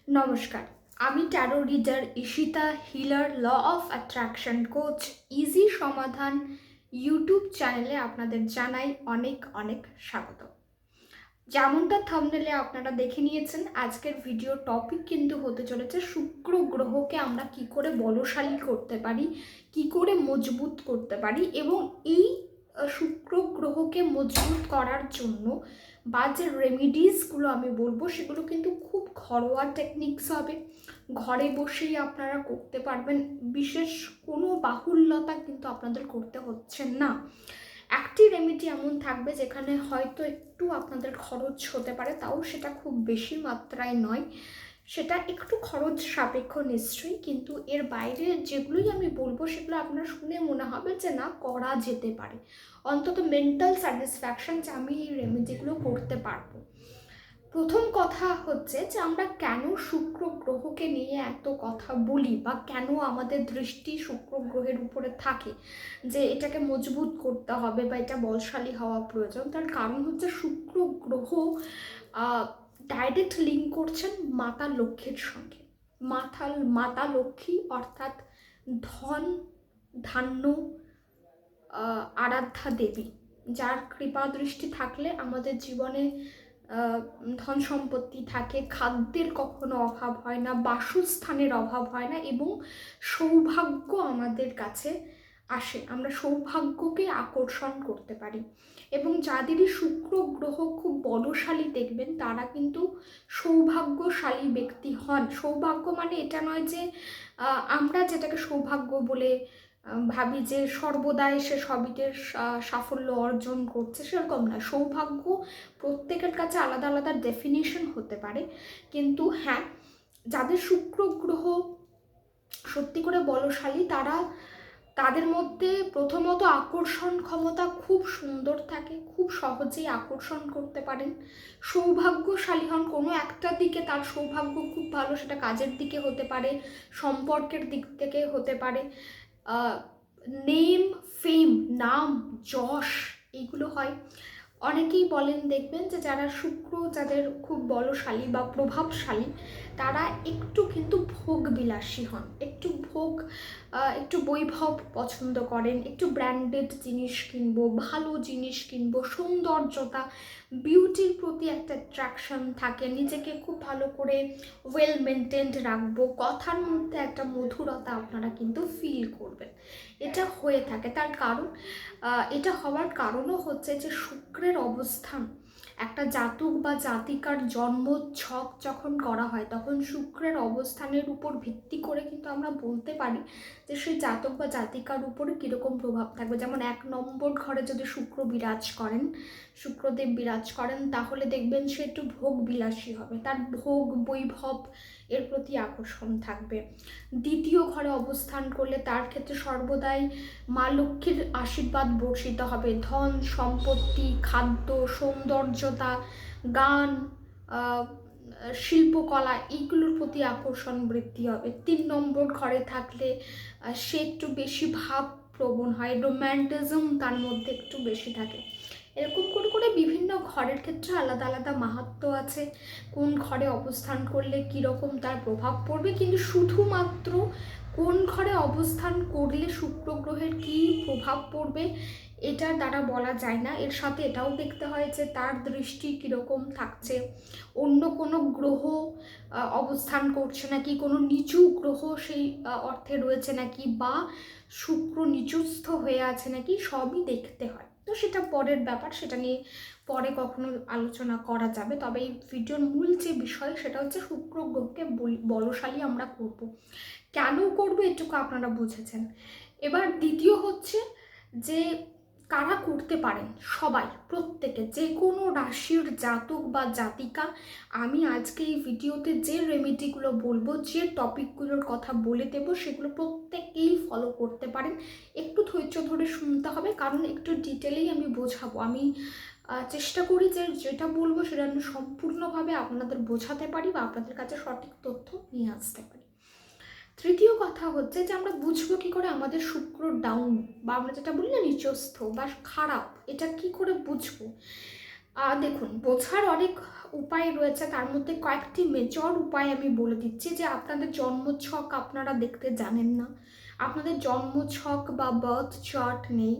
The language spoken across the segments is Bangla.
নমস্কার, আমি tarot reader Ishita, healer, law of attraction coach, easy সমাধান ইউটিউব চ্যানেলে আপনাদের জানাই অনেক অনেক স্বাগত। যেমনটা থাম্বনেলে আপনারা দেখে নিয়েছেন, আজকের ভিডিও টপিক কিন্তু হতে চলেছে শুক্র গ্রহকে আমরা কি করে বলশালী করতে পারি, কি করে মজবুত করতে পারি, এবং এই শুক্র গ্রহকে মজবুত করার জন্য বা যে রেমিডিসগুলো আমি বলবো সেগুলো কিন্তু খুব ঘরোয়া টেকনিক্স হবে, ঘরে বসেই আপনারা করতে পারবেন, বিশেষ কোনো বাহুল্যতা কিন্তু আপনাদের করতে হচ্ছে না। একটি রেমেডি এমন থাকবে যেখানে হয়তো একটু আপনাদের খরচ হতে পারে, তাও সেটা খুব বেশি মাত্রায় নয়, সেটা একটু খরচ সাপেক্ষ নিশ্চয়ই, কিন্তু এর বাইরে যেগুলোই আমি বলবো সেগুলো আপনার শুনে মনে হবে যে না, করা যেতে পারে, অন্তত মেন্টাল স্যাটিসফ্যাকশন যে আমি এই রেমেডিগুলো করতে পারবো। প্রথম কথা হচ্ছে যে আমরা কেন শুক্র গ্রহকে নিয়ে এত কথা বলি বা কেন আমাদের দৃষ্টি শুক্র গ্রহের উপরে থাকে যে এটাকে মজবুত করতে হবে বা এটা বলশালী হওয়া প্রয়োজন। তার কারণ হচ্ছে শুক্র গ্রহ ডাইরেক্ট লিঙ্ক করছেন মাতা লক্ষ্মীর সঙ্গে। মাতা লক্ষ্মী অর্থাৎ ধন ধান্য আরাধ্যা দেবী, যার কৃপা দৃষ্টি থাকলে আমাদের জীবনে ধন সম্পত্তি থাকে, খাদ্যের কখনো অভাব হয় না, বাসস্থানের অভাব হয় না, এবং সৌভাগ্য আমাদের কাছে আসে, আমরা সৌভাগ্যকে আকর্ষণ করতে পারি। এবং যাদেরই শুক্র গ্রহ খুব বলশালী দেখবেন তারা কিন্তু সৌভাগ্যশালী ব্যক্তি হন। সৌভাগ্য মানে এটা নয় যে আমরা যেটাকে সৌভাগ্য বলে ভাবি যে সর্বদাই সে সবিতে সাফল্য অর্জন করছে, সেরকম না। সৌভাগ্য প্রত্যেকের কাছে আলাদা আলাদা ডেফিনিশন হতে পারে, কিন্তু হ্যাঁ, যাদের শুক্র গ্রহ সত্যি করে বলশালী তাদের মধ্যে প্রথমত আকর্ষণ ক্ষমতা খুব সুন্দর থাকে, খুব সহজেই আকর্ষণ করতে পারেন, সৌভাগ্যশালী হন। কোনো একটা দিকে তার সৌভাগ্য খুব ভালো, সেটা কাজের দিকে হতে পারে, সম্পর্কের দিক থেকে হতে পারে, নেম ফেম, নাম যশ, এইগুলো হয়। অনেকেই বলেন, দেখবেন যে যারা শুক্র যাদের খুব বলশালী বা প্রভাবশালী তারা একটু কিন্তু ভোগ বিলাসী হন, একটু বৈভব পছন্দ করেন, একটু ব্র্যান্ডেড জিনিস কিনবো, ভালো জিনিস কিনবো, সৌন্দর্যতা বিউটির প্রতি একটা অ্যাট্রাকশন থাকে, নিজেকে খুব ভালো করে ওয়েল মেনটেন্ড রাখবো, কথার মধ্যে একটা মধুরতা আপনারা কিন্তু ফিল করবেন। এটা হয়ে থাকে, তার কারণ এটা হওয়ার কারণও হচ্ছে যে শুক্রের অবস্থান, একটা জাতক বা জাতিকার জন্ম ছক যখন করা হয় তখন শুক্রের অবস্থানের উপর ভিত্তি করে কিন্তু আমরা বলতে পারি যে সেই জাতক বা জাতিকার উপরে কীরকম প্রভাব থাকবে। যেমন 1 নম্বর ঘরে যদি শুক্রদেব বিরাজ করেন তাহলে দেখবেন সে একটু ভোগ বিলাসী হবে, তার ভোগ বৈভব এর প্রতি আকর্ষণ থাকবে। 2য় ঘরে অবস্থান করলে তার ক্ষেত্রে সর্বদাই মা লক্ষ্মীর আশীর্বাদ বর্ষিত হবে, ধন সম্পত্তি, খাদ্য, সৌন্দর্যতা, গান, শিল্পকলা, এইগুলোর প্রতি আকর্ষণ বৃদ্ধি হবে। 3 নম্বর ঘরে থাকলে সে একটু বেশি ভাবপ্রবণ হয়, রোম্যান্টিজম তার মধ্যে একটু বেশি থাকে। এরকম করে করে বিভিন্ন ঘরের ক্ষেত্রে আলাদা আলাদা মাহাত্ম্য আছে, কোন ঘরে অবস্থান করলে কীরকম তার প্রভাব পড়বে, কিন্তু শুধুমাত্র কোন ঘরে অবস্থান করলে শুক্র গ্রহের কী প্রভাব পড়বে এটার দ্বারা বলা যায় না। এর সাথে এটাও দেখতে হয় যে তার দৃষ্টি কীরকম থাকছে, অন্য কোনো গ্রহ অবস্থান করছে নাকি, কোনো নিচু গ্রহ সেই অর্থে রয়েছে নাকি, বা শুক্র নিচুস্থ হয়ে আছে নাকি, সবই দেখতে হয়। তো সেটা পরের ব্যাপার, সেটা নিয়ে পরে কখনো আলোচনা করা যাবে। তবে এই ভিডিওর মূল যে বিষয় সেটা হচ্ছে শুক্র গ্রহকে বলশালী আমরা করব, কেন করব এটুকু আপনারা বুঝেছেন। এবার দ্বিতীয় হচ্ছে যে কারা করতে পারেন, সবাই, প্রত্যেকে, যে কোনো রাশির জাতক বা জাতিকা। আমি আজকে এই ভিডিওতে যে রেমেডিগুলো বলবো, যে টপিকগুলোর কথা বলে দেবো, সেগুলো প্রত্যেকেই ফলো করতে পারেন। একটু ধৈর্য ধরে শুনতে হবে, কারণ একটু ডিটেলেই আমি বোঝাবো। আমি চেষ্টা করি যে যেটা বলবো সেটা আমি সম্পূর্ণভাবে আপনাদের বোঝাতে পারি বা আপনাদের কাছে সঠিক তথ্য নিয়ে আসতে পারি। তৃতীয় কথা হচ্ছে যে আমরা বুঝবো কী করে আমাদের শুক্র ডাউন, বা আমরা যেটা বলি না নিচস্থ বা খারাপ, এটা কি করে বুঝবো। দেখুন, বোঝার অনেক উপায় রয়েছে, তার মধ্যে কয়েকটি মেজর উপায় আমি বলে দিচ্ছি। যে আপনাদের জন্মছক আপনারা দেখতে জানেন না, আপনাদের জন্মছক বা বার্থ চার্ট নেই,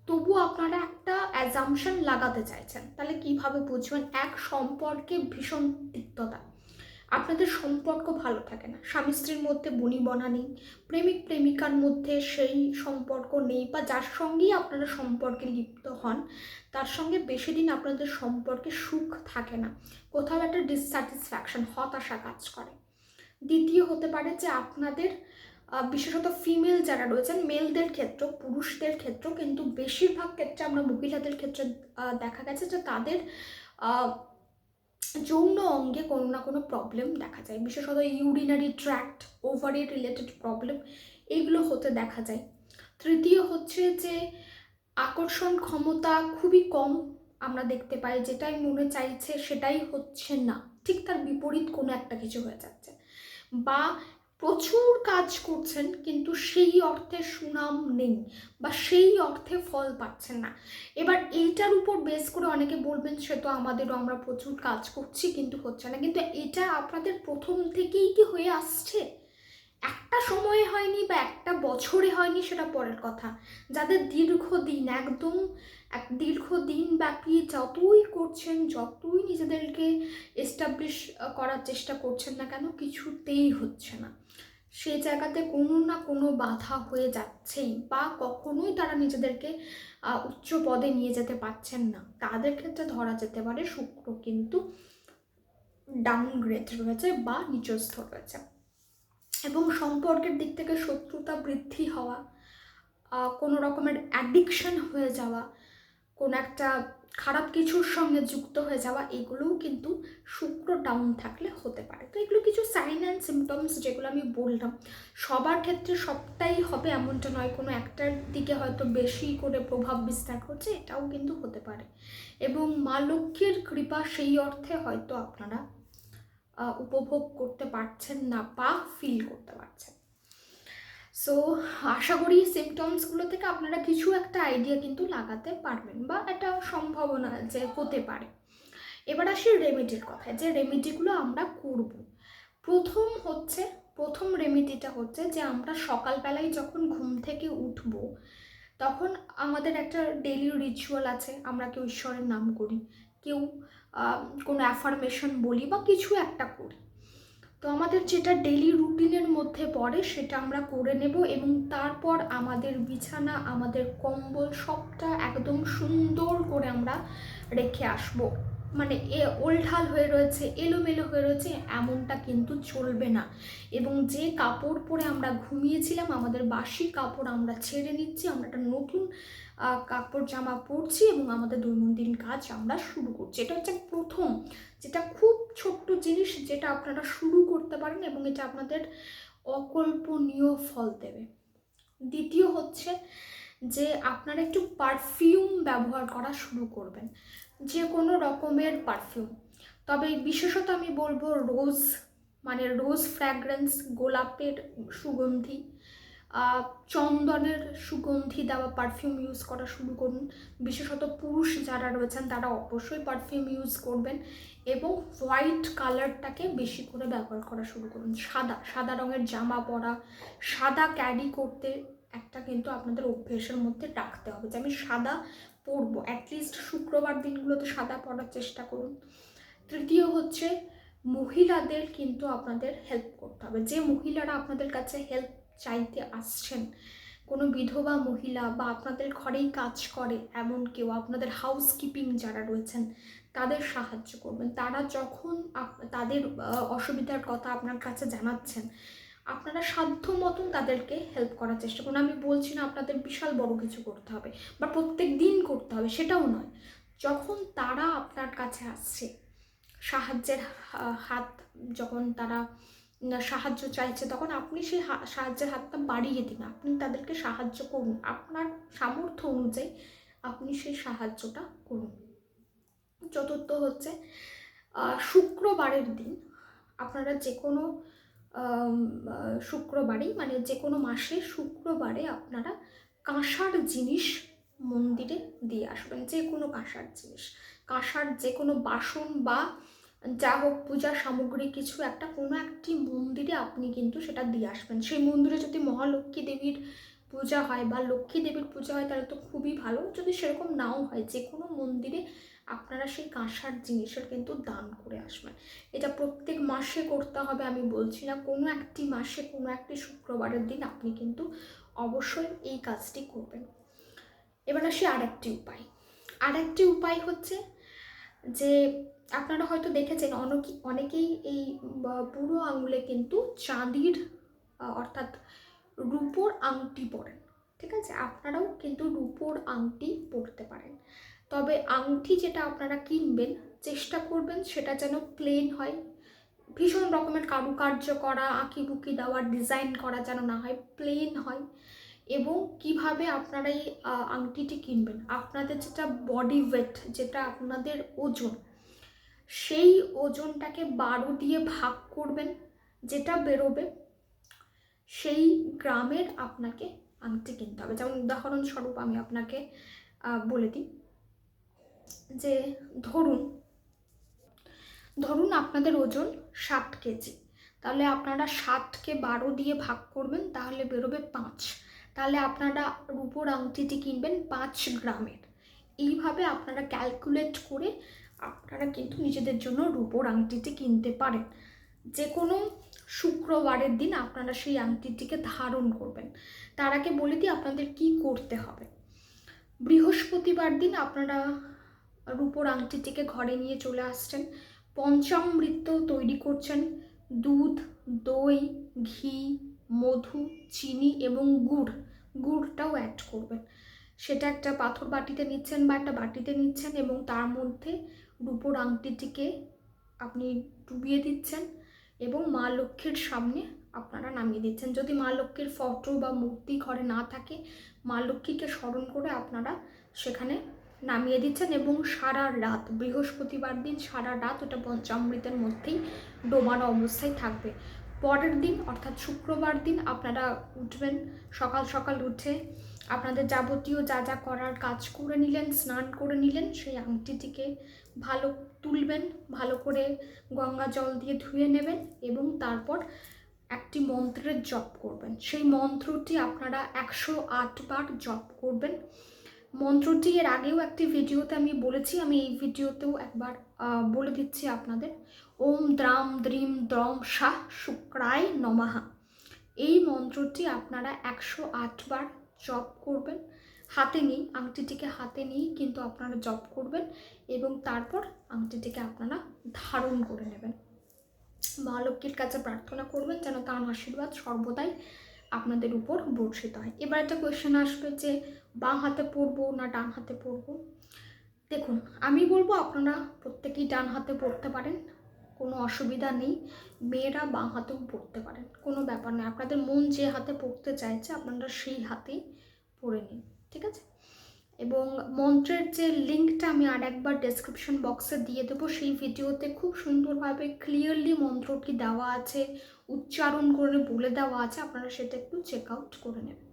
তবু আপনারা একটা অ্যাজাম্পশন লাগাতে চাইছেন, তাহলে কিভাবে বুঝবেন? এক, সম্পর্কে ভীষণ তিক্ততা, আপনাদের সম্পর্ক ভালো থাকে না, স্বামী স্ত্রীর মধ্যে বনিবনা নেই, প্রেমিক প্রেমিকার মধ্যে সেই সম্পর্ক নেই, বা যার সঙ্গেই আপনারা সম্পর্কে লিপ্ত হন তার সঙ্গে বেশি দিন আপনাদের সম্পর্কে সুখ থাকে না, কোথাও একটা ডিসস্যাটিসফ্যাকশন, হতাশা কাজ করে। দ্বিতীয় হতে পারে যে আপনাদের বিশেষত ফিমেল যারা রয়েছেন, মেলদের ক্ষেত্রেও পুরুষদের ক্ষেত্রেও, কিন্তু বেশিরভাগ ক্ষেত্রে আমরা মহিলাদের ক্ষেত্রে দেখা গেছে যে তাদের যৌন অঙ্গে কোনো না কোনো প্রবলেম দেখা যায়, বিশেষত urinary tract, ovary related problem, এইগুলো হতে দেখা যায়। তৃতীয় হচ্ছে যে আকর্ষণ ক্ষমতা খুবই কম আমরা দেখতে পাই, যেটাই মনে চাইছে সেটাই হচ্ছে না, ঠিক তার বিপরীত কোনো একটা কিছু হয়ে যাচ্ছে, বা প্রচুর কাজ করছেন কিন্তু সেই অর্থে সুনাম নেই বা সেই অর্থে ফল পাচ্ছেন না। এবার এইটার উপর বেস করে অনেকে বলবেন সে তো আমাদেরও, আমরা প্রচুর কাজ করছি কিন্তু হচ্ছে না, কিন্তু এটা আপনাদের প্রথম থেকেই কি হয়ে আসছে? একটা সময়ে হয়নি বা একটা বছরে হয়নি সেটা পরের কথা, যাদের দীর্ঘদিন, একদম দীর্ঘদিন ব্যাপী যতই করছেন, যতই নিজেদেরকে এস্টাবলিশ করার চেষ্টা করছেন না কেন, কিছুতেই হচ্ছে না, সেই জায়গাতে কোনো না কোনো বাধা হয়ে যাচ্ছেই, বা কখনোই তারা নিজেদেরকে উচ্চ পদে নিয়ে যেতে পারছেন না, তাদের ক্ষেত্রে ধরা যেতে পারে শুক্র কিন্তু ডাউনগ্রেড রয়েছে বা নিচস্থ রয়েছে। এবং সম্পর্কের দিক থেকে শত্রুতা বৃদ্ধি হওয়া, কোনো রকমের অ্যাডিকশন হয়ে যাওয়া, কোনো একটা খারাপ কিছুর সঙ্গে যুক্ত হয়ে যাওয়া, এগুলোও কিন্তু শুক্র ডাউন থাকলে হতে পারে। তো এগুলো কিছু সাইন অ্যান্ড সিমটমস যেগুলো আমি বললাম, সবার ক্ষেত্রে সবটাই হবে এমনটা নয়, কোনো একটার দিকে হয়তো বেশি করে প্রভাব বিস্তার করছে, এটাও কিন্তু হতে পারে। এবং মা লক্ষ্মীর কৃপা সেই অর্থে হয়তো আপনারা উপভোগ করতে পারছেন না বা ফিল করতে পারছেন। সো আশা করি সিমটমসগুলো থেকে আপনারা কিছু একটা আইডিয়া কিন্তু লাগাতে পারবেন, বা এটা সম্ভাবনা যে হতে পারে। এবার আসি রেমেডির কথায়, যে রেমেডিগুলো আমরা করব। প্রথম রেমেডিটা হচ্ছে যে আমরা সকালবেলায় যখন ঘুম থেকে উঠব, তখন আমাদের একটা ডেইলি রিচুয়াল আছে, আমরা কেউ ঈশ্বরের নাম করি, কেউ কোনো অ্যাফার্মেশন বলি বা কিছু একটা করি। তো আমাদের যেটা ডেইলি রুটিনের মধ্যে পড়ে সেটা আমরা করে নেব, এবং তারপর আমাদের বিছানা, আমাদের কম্বল সবটা একদম সুন্দর করে আমরা রেখে আসব। মানে ওলঢাল হয়ে রয়েছে, এলোমেলো হয়ে রয়েছে এমনটা কিন্তু চলবে না। এবং যে কাপড় পরে আমরা ঘুমিয়েছিলাম, আমাদের বাসি কাপড় আমরা ছেড়ে নিচ্ছি, আমরা একটা নতুন কাপড় জামা পরছি এবং আমাদের দৈনন্দিন কাজ আমরা শুরু করছি। এটা হচ্ছে প্রথম, যেটা খুব ছোট্ট জিনিস, যেটা আপনারা শুরু করতে পারেন এবং এটা আপনাদের অকল্পনীয় ফল দেবে। দ্বিতীয় হচ্ছে যে আপনারা একটু পারফিউম ব্যবহার করা শুরু করবেন, যে কোনো রকমের পারফিউম, তবে বিশেষত আমি বলবো রোজ, মানে রোজ ফ্র্যাগ্রেন্স, গোলাপের সুগন্ধি, চন্দনের সুগন্ধি দেওয়া পারফিউম ইউজ করা শুরু করুন। বিশেষত পুরুষ যারা রয়েছেন তারা অবশ্যই পারফিউম ইউজ করবেন, এবং হোয়াইট কালারটাকে বেশি করে ব্যবহার করা শুরু করুন। সাদা রঙের জামা পরা, সাদা ক্যারি করতে একটা কিন্তু আপনাদের অভ্যেসের মধ্যে রাখতে হবে, যে আমি সাদা পরবো, অ্যাটলিস্ট শুক্রবার দিনগুলোতে সাদা পরার চেষ্টা করুন। তৃতীয় হচ্ছে মহিলাদের কিন্তু আপনাদের হেল্প করতে হবে, যে মহিলারা আপনাদের কাছে হেল্প চাইতে আসছেন, কোনো বিধবা মহিলা বা আপনাদের ঘরেই কাজ করে এমন কেউ, আপনাদের হাউসকিপিং যারা রয়েছেন তাদের সাহায্য করবেন। তারা যখন তাদের অসুবিধার কথা আপনার কাছে জানাচ্ছেন, আপনারা সাধ্য মতন তাদেরকে হেল্প করার চেষ্টা করুন। আমি বলছি না আপনাদের বিশাল বড় কিছু করতে হবে বা প্রত্যেক দিন করতে হবে, সেটাও নয়। যখন তারা আপনার কাছে আসছে, সাহায্যের হাত যখন তারা সাহায্য চাইছে, তখন আপনি সেই সাহায্যের হাতটা বাড়িয়ে দিন, আপনি তাদেরকে সাহায্য করুন, আপনার সামর্থ্য অনুযায়ী আপনি সেই সাহায্যটা করুন। চতুর্থ হচ্ছে শুক্রবারের দিন আপনারা যে কোনো শুক্রবারেই, মানে যে কোনো মাসে শুক্রবারে আপনারা কাঁসার জিনিস মন্দিরে দিয়ে আসবেন, যে কোনো কাঁসার জিনিস, কাঁসার যে কোনো বাসন বা যা হোক পূজা সামগ্রী কিছু একটা কোনো একটি মন্দিরে আপনি কিন্তু সেটা দিয়ে আসবেন। সেই মন্দিরে যদি মহালক্ষ্মী দেবীর পূজা হয় বা লক্ষ্মী দেবীর পূজা হয় তাহলে তো খুবই ভালো। যদি সেরকম নাও হয়, যে কোনো মন্দিরে আপনারা সেই কাঁসার জিনিসের কিন্তু দান করে আসবেন। এটা প্রত্যেক মাসে করতে হবে আমি বলছি না, কোনো একটি মাসে কোনো একটি শুক্রবারের দিন আপনি কিন্তু অবশ্যই এই কাজটি করবেন। এবার আসি আরেকটি উপায় হচ্ছে যে আপনারা হয়তো দেখেছেন অনেকেই এই বুড়ো আঙুলে কিন্তু চাঁদির অর্থাৎ রূপোর আংটি পরেন। ঠিক আছে, আপনারাও কিন্তু রূপোর আংটি পরতে পারেন। তবে আংটি যেটা আপনারা কিনবেন চেষ্টা করবেন সেটা যেন প্লেন হয়, ভীষণ রকমের কারুকার্য করা, আঁকিবুকি দেওয়া, ডিজাইন করা যেন না হয়, প্লেন হয়। এবং কিভাবে আপনারা এই আংটিটি কিনবেন, আপনাদের যেটা বডি ওয়েট, যেটা আপনাদের ওজন, সেই ওজনটাকে 12 দিয়ে ভাগ করবেন, যেটা বেরোবে সেই গ্রামের আপনাকে আংটি কিনতে হবে। যেমন উদাহরণস্বরূপ আমি আপনাকে বলে দিই যে ধরুন আপনাদের ওজন 60 কেজি, তাহলে আপনারা 60কে 12 দিয়ে ভাগ করবেন, তাহলে বেরোবে 5। তাহলে আপনারা রূপোর আংটিটি কিনবেন 5 গ্রামের। এইভাবে আপনারা ক্যালকুলেট করে আপনারা কিন্তু নিজেদের জন্য রূপোর আংটিটি কিনতে পারেন। যে কোনো শুক্রবারের দিন আপনারা সেই আংটিটিকে ধারণ করবেন। তার আগে বলে দিই আপনাদের কি করতে হবে। বৃহস্পতিবার দিন আপনারা রূপোর আংটিটিকে ঘরে নিয়ে চলে আসছেন, পঞ্চামৃত তৈরি করছেন, দুধ, দই, ঘি, মধু, চিনি এবং গুড়টাও অ্যাড করবেন। সেটা একটা পাথর বাটিতে নিচ্ছেন বা একটা বাটিতে নিচ্ছেন এবং তার মধ্যে রূপোর আংটিটিকে আপনি ডুবিয়ে দিচ্ছেন এবং মা লক্ষ্মীর সামনে আপনারা নামিয়ে দিচ্ছেন। যদি মা লক্ষ্মীর ফটো বা মূর্তি ঘরে না থাকে, মা লক্ষ্মীকে স্মরণ করে আপনারা সেখানে নামিয়ে দিচ্ছেন এবং সারা রাত, বৃহস্পতিবার দিন সারা রাত ওটা পঞ্চামৃতের মধ্যেই ডোবানো অবস্থায় থাকবে। পরের দিন অর্থাৎ শুক্রবার দিন আপনারা উঠবেন, সকাল সকাল উঠে আপনাদের যাবতীয় যা যা করার কাজ করে নিলেন, স্নান করে নিলেন, সেই আংটিটিকে ভালো তুলবেন, ভালো করে গঙ্গা জল দিয়ে ধুয়ে নেবেন এবং তারপর একটি মন্ত্রের জপ করবেন। সেই মন্ত্রটি আপনারা 108 বার জপ করবেন। মন্ত্রটি এর আগেও একটি ভিডিওতে আমি বলেছি, আমি এই ভিডিওতেও একবার বলে দিচ্ছি আপনাদের। ওম দ্রাম দ্রিম দ্রম শাহ শুক্রায় নমঃ। এই মন্ত্রটি আপনারা 108 বার জপ করবেন। হাতে নিই, আংটিটিকে হাতে নিই কিন্তু আপনারা জপ করবেন এবং তারপর আংটিটিকে আপনারা ধারণ করে নেবেন। মা লক্ষ্মীর কাছে প্রার্থনা করবেন যেন তার আশীর্বাদ সর্বদাই আপনাদের উপর বর্ষিত হয়। এবার একটা কোয়েশ্চেন আসবে যে বাঁ হাতে পরবো না ডান হাতে পরবো। দেখুন, আমি বলবো আপনারা প্রত্যেকেই ডান হাতে পরতে পারেন, কোনো অসুবিধা নেই। মেয়েরা বাঁ হাতেও পরতে পারেন, কোনো ব্যাপার নেই। আপনাদের মন যে হাতে পরতে চাইছে আপনারা সেই হাতেই পরে নিন, ঠিক আছে। এবং মন্ত্রের যে লিঙ্কটা আমি আর একবার ডেসক্রিপশন বক্সে দিয়ে দেবো, সেই ভিডিওতে খুব সুন্দরভাবে ক্লিয়ারলি মন্ত্রটি দেওয়া আছে, উচ্চারণ করে বলে দেওয়া আছে, আপনারা সেটা একটু চেক আউট করে নেবেন।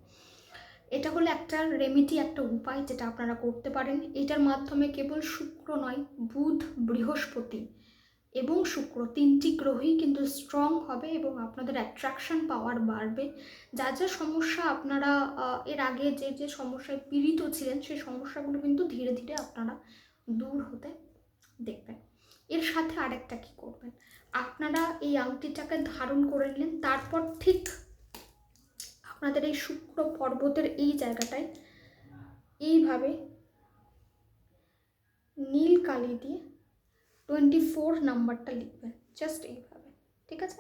এটা হলো একটা রেমেডি, একটা উপায় যেটা আপনারা করতে পারেন। এটার মাধ্যমে কেবল শুক্র নয়, বুধ, বৃহস্পতি এবং শুক্র তিনটি গ্রহই কিন্তু স্ট্রং হবে এবং আপনাদের অ্যাট্রাকশন পাওয়ার বাড়বে। যা যা সমস্যা আপনারা এর আগে যে সমস্যায় পীড়িত ছিলেন, সেই সমস্যাগুলো কিন্তু ধীরে ধীরে আপনারা দূর হতে দেখবেন। এর সাথে আরেকটা কি করবেন, আপনারা এই আংটিটাকে ধারণ করে নিলেন, তারপর ঠিক আপনাদের এই শুক্র পর্বতের এই জায়গাটায় এইভাবে নীল কালি দিয়ে 24 নাম্বারটা লিখবেন, জাস্ট এইভাবে, ঠিক আছে।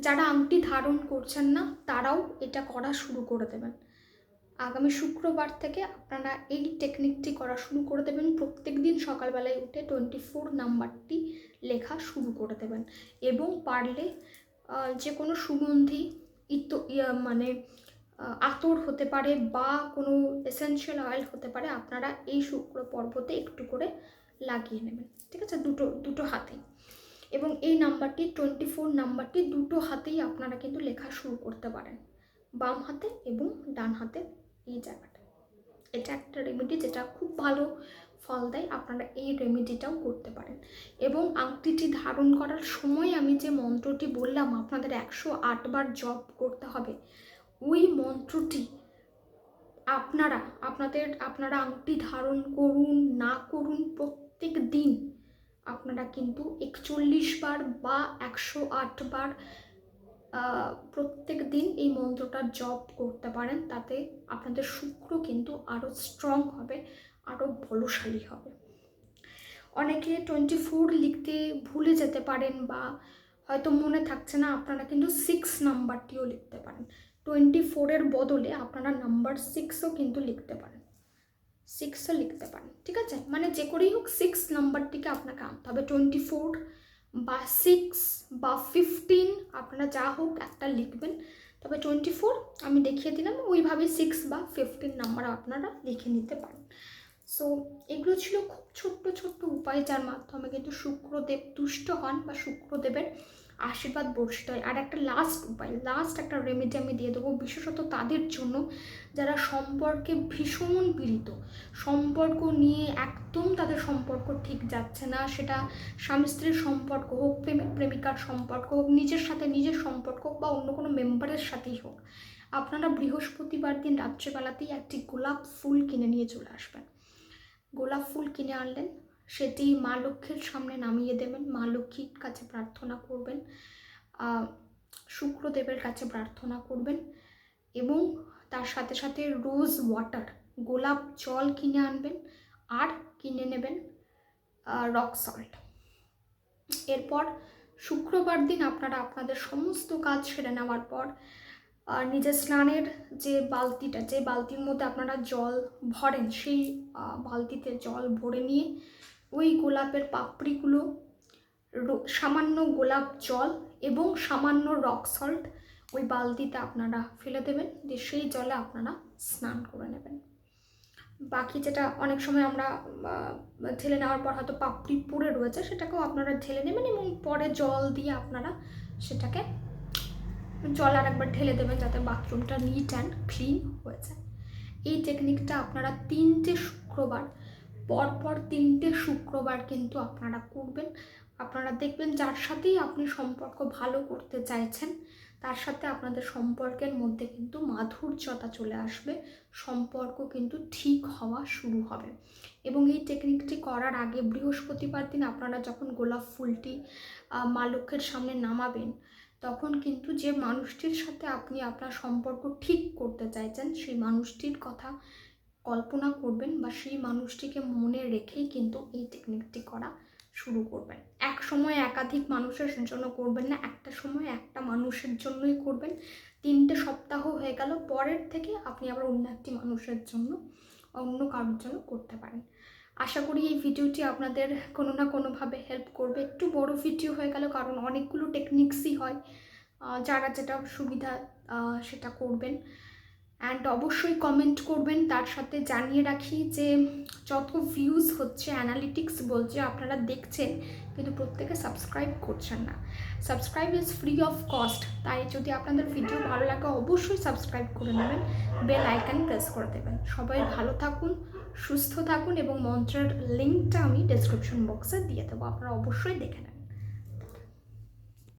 যারা আংটি ধারণ করছেন না তারাও এটা করা শুরু করে দেবেন। আগামী শুক্রবার থেকে আপনারা এই টেকনিকটি করা শুরু করে দেবেন। প্রত্যেক দিন সকালবেলায় উঠে 24 নাম্বারটি লেখা শুরু করে দেবেন এবং পারলে যে কোনো সুগন্ধি মানে আতর হতে পারে বা কোনো এসেনশিয়াল অয়েল হতে পারে, আপনারা এই শুক্র পর্বতে একটু করে লাগিয়ে নেবেন, ঠিক আছে, দুটো হাতেই। এবং এই নাম্বারটি 24 নাম্বারটি দুটো হাতেই আপনারা কিন্তু লেখা শুরু করতে পারেন, বাম হাতে এবং ডান হাতে এই জায়গাটা। এটা একটা রেমেডি যেটা খুব ভালো ফল দেয়, আপনারা এই রেমেডিটাও করতে পারেন। এবং আংটিটি ধারণ করার সময় আমি যে মন্ত্রটি বললাম আপনাদের 108 বার জপ করতে হবে, ওই মন্ত্রটি আপনারা আংটি ধারণ করুন না করুন, প্রত্যেক দিন আপনারা কিন্তু 41 বার বা 108 বার প্রত্যেক দিন এই মন্ত্রটা জপ করতে পারেন। তাতে আপনাদের শুক্র কিন্তু আরও স্ট্রং হবে, আরও বলশালী হবে। অনেকে 24 লিখতে ভুলে যেতে পারেন বা হয়তো মনে থাকছে না, আপনারা কিন্তু 6 নাম্বারটিও লিখতে পারেন। 24-এর বদলে আপনারা নাম্বার 6ও কিন্তু লিখতে পারেন, 6ও লিখতে পারেন, ঠিক আছে? মানে যে করেই হোক 6 নাম্বারটিকে আপনাকে আনতে হবে। 24 বা 6 বা 15 আপনারা যা হোক একটা লিখবেন, তবে 24 আমি দেখিয়ে দিলাম, ওইভাবে 6 বা 15 নাম্বার আপনারা লিখে নিতে পারেন। সো এগুলো ছিল খুব ছোট্ট ছোট্ট উপায়, যার মাধ্যমে কিন্তু শুক্রদেব তুষ্ট হন বা শুক্রদেবের আশীর্বাদ বর্ষিত হয়। আর একটা লাস্ট উপায়, লাস্ট একটা রেমেডি আমি দিয়ে দেবো, বিশেষত তাদের জন্য যারা সম্পর্কে ভীষণ পীড়িত, সম্পর্ক নিয়ে একদম তাদের সম্পর্ক ঠিক যাচ্ছে না, সেটা স্বামী স্ত্রীর সম্পর্ক হোক, প্রেমিক প্রেমিকার সম্পর্ক হোক, নিজের সাথে নিজের সম্পর্ক হোক বা অন্য কোনো মেম্বারের সাথেই হোক। আপনারা বৃহস্পতিবার দিন রাত্রেবেলাতেই একটি গোলাপ ফুল কিনে নিয়ে চলে আসবেন। গোলাপ ফুল কিনে আনলেন, সেটি মা লক্ষ্মীর সামনে নামিয়ে দেবেন, মা লক্ষ্মীর কাছে প্রার্থনা করবেন, শুক্রদেবের কাছে প্রার্থনা করবেন এবং তার সাথে সাথে রোজ ওয়াটার, গোলাপ জল কিনে আনবেন আর কিনে নেবেন রক সল্ট। এরপর শুক্রবার দিন আপনারা আপনাদের সমস্ত কাজ সেরে নেওয়ার পর নিজের স্নানের যে বালতিটা, যে বালতির মধ্যে আপনারা জল ভরেন, সেই বালতিতে জল ভরে নিয়ে ওই গোলাপের পাপড়িগুলো, সামান্য গোলাপ জল এবং সামান্য রক সল্ট ওই বালতিতে আপনারা ফেলে দেবেন, দিয়ে সেই জলে আপনারা স্নান করে নেবেন। বাকি যেটা অনেক সময় আমরা ঢেলে নেওয়ার পর হয়তো পাপড়ি পড়ে রয়েছে, সেটাকেও আপনারা ঢেলে নেবেন এবং পরে জল দিয়ে আপনারা সেটাকে জল আর একবার ঢেলে দেবেন, যাতে বাথরুমটা নিট অ্যান্ড ক্লিন হয়ে যায়। এই টেকনিকটা আপনারা 3টে শুক্রবার, পরপর 3টে শুক্রবার কিন্তু আপনারা করবেন। আপনারা দেখবেন যার সাথেই আপনি সম্পর্ক ভালো করতে চাইছেন তার সাথে আপনাদের সম্পর্কের মধ্যে কিন্তু মাধুর্যতা চলে আসবে, সম্পর্ক কিন্তু ঠিক হওয়া শুরু হবে। এবং এই টেকনিকটি করার আগে বৃহস্পতিবার দিন আপনারা যখন গোলাপ ফুলটি মা লক্ষ্মীর সামনে নামাবেন, তখন কিন্তু যে মানুষটির সাথে আপনি আপনার সম্পর্ক ঠিক করতে চাইছেন সেই মানুষটির কথা কল্পনা করবেন বা সেই মানুষটিকে মনে রেখেই কিন্তু এই টেকনিকটি করা শুরু করবেন। এক সময় একাধিক মানুষের জন্য করবেন না, একটা সময় একটা মানুষের জন্যই করবেন। 3টে সপ্তাহ হয়ে গেল, পরের থেকে আপনি আবার অন্য একটি মানুষের জন্য, অন্য কারোর জন্য করতে পারেন। আশা করি এই ভিডিওটি আপনাদের কোনো না কোনোভাবে হেল্প করবে। একটু বড় ভিডিও হয়ে গেল কারণ অনেকগুলো টেকনিক্সই হয়, যারা যেটা সুবিধা সেটা করবেন। অ্যান্ড অবশ্যই কমেন্ট করবেন। তার সাথে জানিয়ে রাখি যে যত ভিউজ হচ্ছে অ্যানালিটিক্স বলছে আপনারা দেখছেন, কিন্তু প্রত্যেকে সাবস্ক্রাইব করছেন না। Subscribe is free of cost, তাই যদি আপনাদের ভিডিও ভালো লাগে অবশ্যই সাবস্ক্রাইব করে নেবেন, বেল আইকন প্রেস করে দেবেন। সবাই ভালো থাকুন, সুস্থ থাকুন এবং মন্ত্রের লিঙ্কটা আমি ডেসক্রিপশন বক্সে দিয়ে দেবো, আপনারা অবশ্যই দেখে নেবেন।